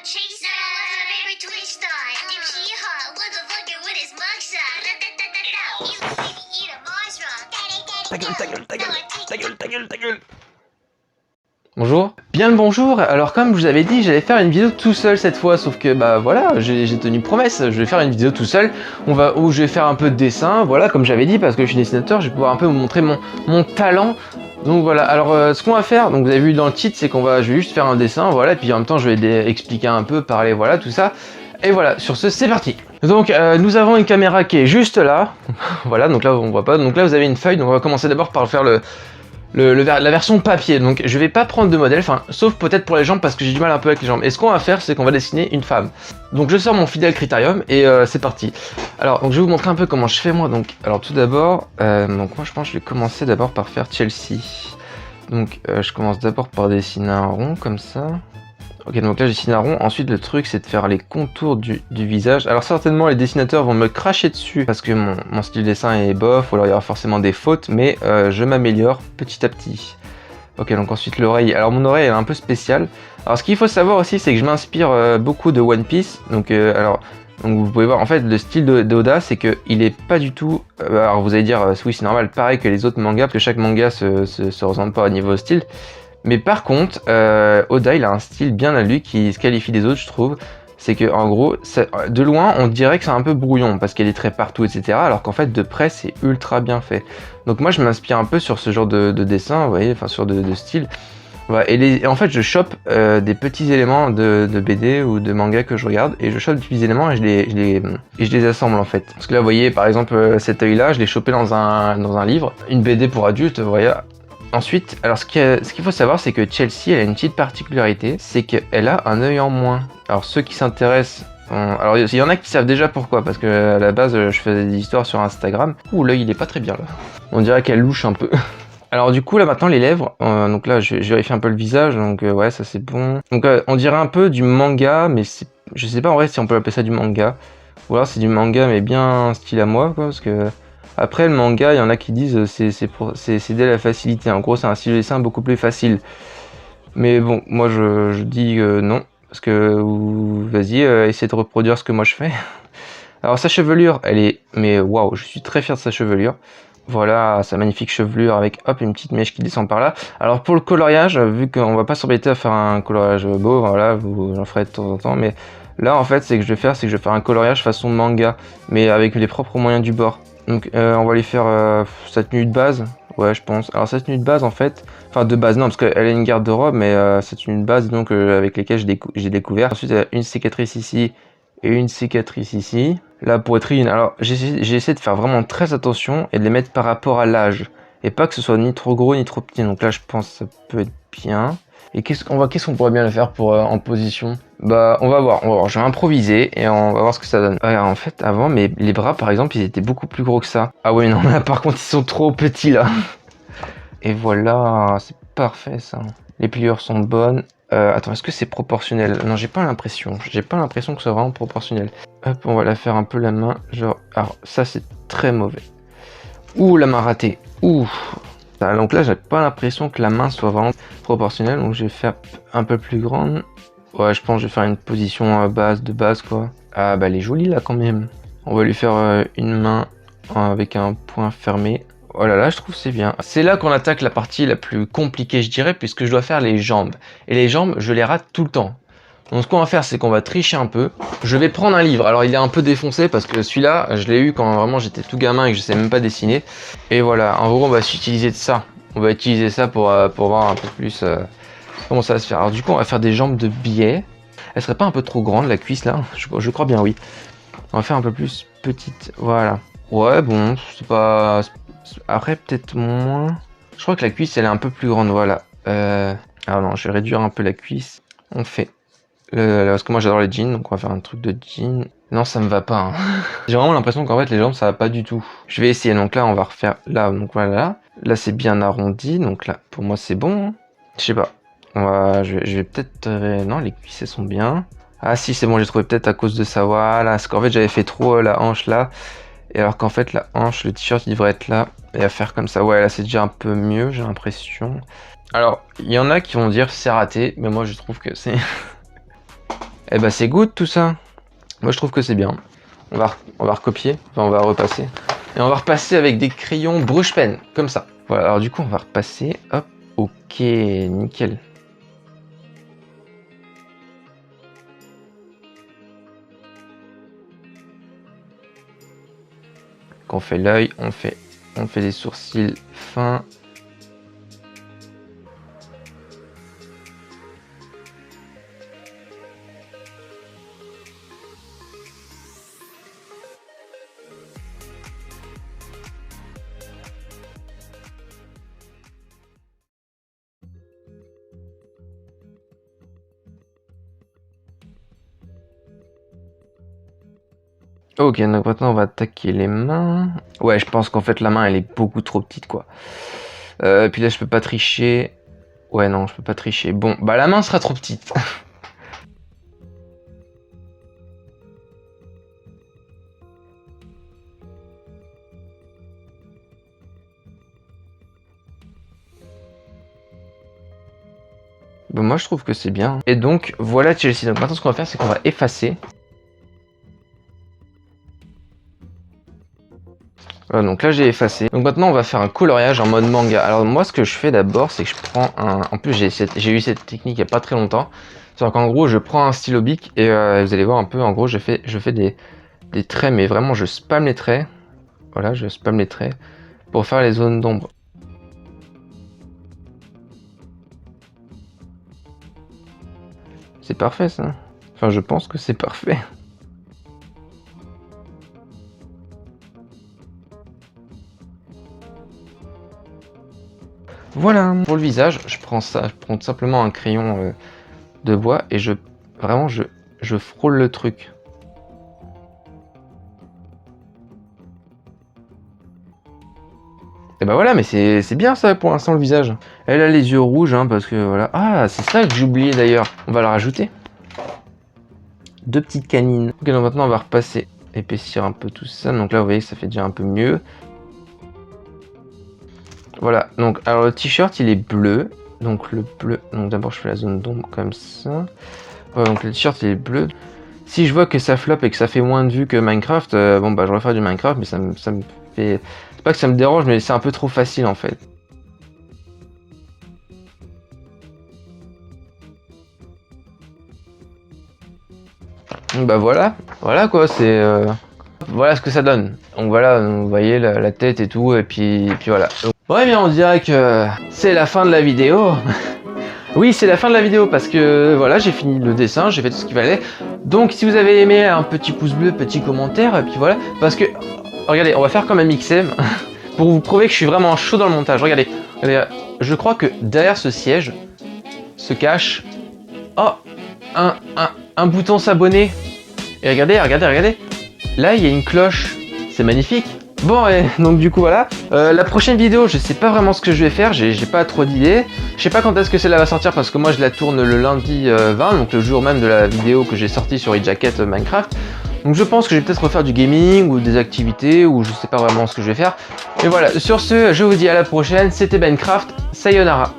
chaser, my favorite Twitch star. Dipsy hot, motherfucker with his mugshot. You baby eat a Mars rock. Ta gueule, ta gueule, ta gueule, ta gueule, ta gueule, ta gueule. Bonjour. Bien le bonjour. Alors comme je vous avais dit, j'allais faire une vidéo tout seul cette fois, sauf que bah voilà, j'ai tenu promesse. Je vais faire une vidéo tout seul. Où je vais faire un peu de dessin, voilà, comme j'avais dit, parce que je suis dessinateur, je vais pouvoir un peu vous montrer mon talent. Donc voilà. Alors ce qu'on va faire, donc vous avez vu dans le titre, c'est je vais juste faire un dessin, voilà, et puis en même temps je vais expliquer un peu, parler, voilà, tout ça. Et voilà, sur ce, c'est parti. Donc nous avons une caméra qui est juste là. Voilà, donc là on voit pas. Donc là vous avez une feuille. Donc on va commencer d'abord par faire la version papier. Donc je vais pas prendre de modèle, enfin sauf peut-être pour les jambes parce que j'ai du mal un peu avec les jambes. Et ce qu'on va faire, c'est qu'on va dessiner une femme. Donc je sors mon fidèle Critérium et c'est parti. Alors donc je vais vous montrer un peu comment je fais moi. Donc alors tout d'abord, donc moi je pense que je vais commencer d'abord par faire Chelsea. Donc je commence d'abord par dessiner un rond comme ça. Ok, donc là j'ai dessiné un rond. Ensuite le truc c'est de faire les contours du visage. Alors certainement les dessinateurs vont me cracher dessus parce que mon style de dessin est bof, ou alors il y aura forcément des fautes, mais je m'améliore petit à petit. Ok, donc ensuite l'oreille. Alors mon oreille elle est un peu spéciale. Alors ce qu'il faut savoir aussi c'est que je m'inspire beaucoup de One Piece. Donc donc vous pouvez voir en fait le style d'Oda c'est que il est pas du tout. Alors vous allez dire oui c'est normal, pareil que les autres mangas, parce que chaque manga se ressemble pas au niveau style. Mais par contre, Oda il a un style bien à lui qui se qualifie des autres, je trouve. C'est que en gros, de loin, on dirait que c'est un peu brouillon parce qu'elle est très partout, etc. Alors qu'en fait, de près, c'est ultra bien fait. Donc moi, je m'inspire un peu sur ce genre de dessin, vous voyez, enfin sur de style. Voilà, et en fait, je chope des petits éléments de BD ou de manga que je regarde, et je chope des petits éléments et je les assemble en fait. Parce que là, vous voyez, par exemple, cet œil-là, je l'ai chopé dans un livre, une BD pour adultes, vous voyez. Ensuite, alors ce qu'il faut savoir, c'est que Chelsea, elle a une petite particularité, c'est qu'elle a un œil en moins. Alors ceux qui s'intéressent, alors il y en a qui savent déjà pourquoi, parce que à la base, je faisais des histoires sur Instagram. Ouh, l'œil il est pas très bien là. On dirait qu'elle louche un peu. Alors du coup là maintenant les lèvres, donc là je vérifie un peu le visage, donc ouais ça c'est bon. Donc on dirait un peu du manga, mais je sais pas en vrai si on peut appeler ça du manga. Ou alors c'est du manga mais bien style à moi quoi, parce que... Après le manga, il y en a qui disent c'est dès la facilité. En gros, c'est un style de dessin beaucoup plus facile. Mais bon, moi je dis non. Parce que vas-y, essaie de reproduire ce que moi je fais. Alors sa chevelure, elle est... Mais waouh, je suis très fier de sa chevelure. Voilà, sa magnifique chevelure avec hop une petite mèche qui descend par là. Alors pour le coloriage, vu qu'on va pas s'embêter à faire un coloriage beau, voilà, j'en ferai de temps en temps. Mais là en fait, je vais faire un coloriage façon manga, mais avec les propres moyens du bord. Donc on va lui faire sa tenue de base, ouais je pense. Alors sa tenue de base en fait, enfin de base non parce qu'elle a une garde-robe, mais sa tenue de base donc avec lesquelles j'ai découvert. Ensuite elle a une cicatrice ici et une cicatrice ici. La poitrine, alors j'ai essayé de faire vraiment très attention et de les mettre par rapport à l'âge. Et pas que ce soit ni trop gros ni trop petit, donc là je pense que ça peut être bien. Et qu'est-ce qu'on pourrait bien le faire pour en position? Bah on va voir, je vais improviser et on va voir ce que ça donne. Ouais, en fait avant les bras par exemple ils étaient beaucoup plus gros que ça. Ah ouais non là par contre ils sont trop petits là. Et voilà, c'est parfait ça. Les pliures sont bonnes. Attends, est-ce que c'est proportionnel? Non, j'ai pas l'impression que ce soit vraiment proportionnel. Hop, on va la faire un peu la main, genre... Alors ça c'est très mauvais. Ouh, la main ratée. Ouh. Donc là j'ai pas l'impression que la main soit vraiment proportionnelle, donc je vais faire un peu plus grande. Ouais, je pense que je vais faire une position de base quoi. Ah bah elle est jolie là quand même. On va lui faire une main avec un point fermé. Oh là là, je trouve c'est bien. C'est là qu'on attaque la partie la plus compliquée je dirais, puisque je dois faire les jambes. Et les jambes, je les rate tout le temps. Donc ce qu'on va faire, c'est qu'on va tricher un peu. Je vais prendre un livre. Alors il est un peu défoncé parce que celui-là, je l'ai eu quand vraiment j'étais tout gamin et que je sais même pas dessiner. Et voilà, en gros on va s'utiliser de ça. On va utiliser ça pour voir un peu plus comment ça va se faire. Alors du coup on va faire des jambes de biais. Elle serait pas un peu trop grande la cuisse là? Je crois bien oui. On va faire un peu plus petite, voilà. Ouais bon, c'est pas... Après peut-être moins... Je crois que la cuisse elle est un peu plus grande, voilà. Alors non, je vais réduire un peu la cuisse. On fait... parce que moi j'adore les jeans, donc on va faire un truc de jean. Non, ça me va pas. Hein. J'ai vraiment l'impression qu'en fait les jambes ça va pas du tout. Je vais essayer, donc là on va refaire là, donc voilà. Là c'est bien arrondi, donc là pour moi c'est bon. Hein. Je sais pas. Je vais peut-être... Non, les cuisses elles sont bien. Ah si c'est bon, j'ai trouvé peut-être à cause de ça, voilà. Parce qu'en fait j'avais fait trop la hanche là. Et alors qu'en fait la hanche, le t-shirt il devrait être là. Et à faire comme ça, ouais là c'est déjà un peu mieux j'ai l'impression. Alors, il y en a qui vont dire c'est raté, mais moi je trouve que c'est... Eh ben c'est good tout ça. Moi je trouve que c'est bien. On va recopier, enfin on va repasser. Et on va repasser avec des crayons Brush-Pen, comme ça. Voilà, alors du coup on va repasser, hop, ok, nickel. Quand on fait l'œil, on fait des sourcils fins. Ok, donc maintenant on va attaquer les mains. Ouais, je pense qu'en fait la main elle est beaucoup trop petite quoi. Puis là je peux pas tricher. Ouais non, je peux pas tricher. Bon, bah la main sera trop petite. Bon, moi je trouve que c'est bien. Et donc voilà Chelsea. Donc maintenant ce qu'on va faire c'est qu'on va effacer. Voilà, donc là j'ai effacé. Donc maintenant on va faire un coloriage en mode manga. Alors moi ce que je fais d'abord c'est que je prends un... En plus j'ai eu cette technique il n'y a pas très longtemps. C'est-à-dire qu'en gros je prends un stylo bic et vous allez voir un peu en gros je fais des traits mais vraiment je spam les traits. Voilà, je spam les traits pour faire les zones d'ombre. C'est parfait ça. Enfin je pense que c'est parfait. Voilà, pour le visage, je prends simplement un crayon de bois et je frôle le truc. Et bah voilà, mais c'est bien ça pour l'instant le visage. Elle a les yeux rouges, hein, parce que voilà. Ah, c'est ça que j'ai oublié d'ailleurs. On va la rajouter. 2 petites canines. Ok, donc maintenant on va repasser, épaissir un peu tout ça. Donc là, vous voyez, ça fait déjà un peu mieux. Voilà, donc alors le t-shirt il est bleu. Donc le bleu, donc d'abord je fais la zone d'ombre comme ça. Voilà, donc le t-shirt il est bleu. Si je vois que ça flop et que ça fait moins de vues que Minecraft, bon bah je refais du Minecraft, mais ça me fait... C'est pas que ça me dérange, mais c'est un peu trop facile en fait. Donc bah voilà quoi, c'est... Voilà ce que ça donne. Donc voilà, vous voyez la tête et tout, et puis voilà. Donc, ouais, bien on dirait que c'est la fin de la vidéo. Oui, c'est la fin de la vidéo parce que voilà, j'ai fini le dessin, j'ai fait tout ce qu'il fallait. Donc si vous avez aimé, un petit pouce bleu, petit commentaire, et puis voilà. Parce que, regardez, on va faire comme un mixem pour vous prouver que je suis vraiment chaud dans le montage. Regardez, je crois que derrière ce siège se cache... Oh, un bouton s'abonner. Et regardez. Là, il y a une cloche. C'est magnifique. Bon, et donc du coup, voilà. La prochaine vidéo, je sais pas vraiment ce que je vais faire. J'ai pas trop d'idées. Je sais pas quand est-ce que celle-là va sortir parce que moi, je la tourne le lundi 20, donc le jour même de la vidéo que j'ai sortie sur eJacket Minecraft. Donc je pense que je vais peut-être refaire du gaming ou des activités ou je sais pas vraiment ce que je vais faire. Et voilà, sur ce, je vous dis à la prochaine. C'était Minecraft. Sayonara.